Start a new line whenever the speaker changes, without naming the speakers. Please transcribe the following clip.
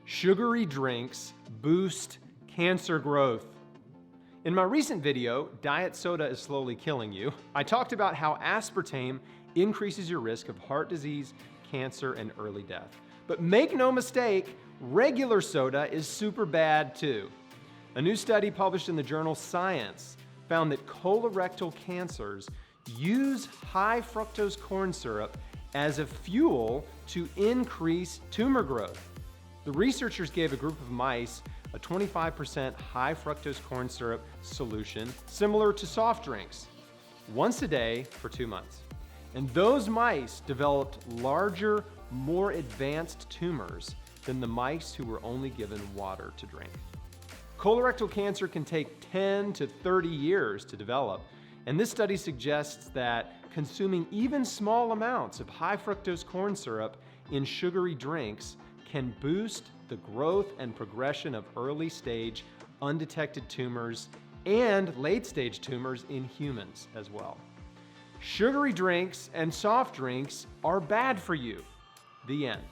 Sugary drinks boost cancer growth. In my recent video, Diet Soda is Slowly Killing You, I talked about how aspartame increases your risk of heart disease, cancer, and early death. But make no mistake, regular soda is super bad too. A new study published in the journal Science found that colorectal cancers use high fructose corn syrup as a fuel to increase tumor growth. The researchers gave a group of mice a 25% high fructose corn syrup solution similar to soft drinks once a day for 2 months. And those mice developed larger, more advanced tumors than the mice who were only given water to drink. Colorectal cancer can take 10 to 30 years to develop, and this study suggests that consuming even small amounts of high fructose corn syrup in sugary drinks can boost the growth and progression of early-stage undetected tumors and late-stage tumors in humans as well. Sugary drinks and soft drinks are bad for you. The end.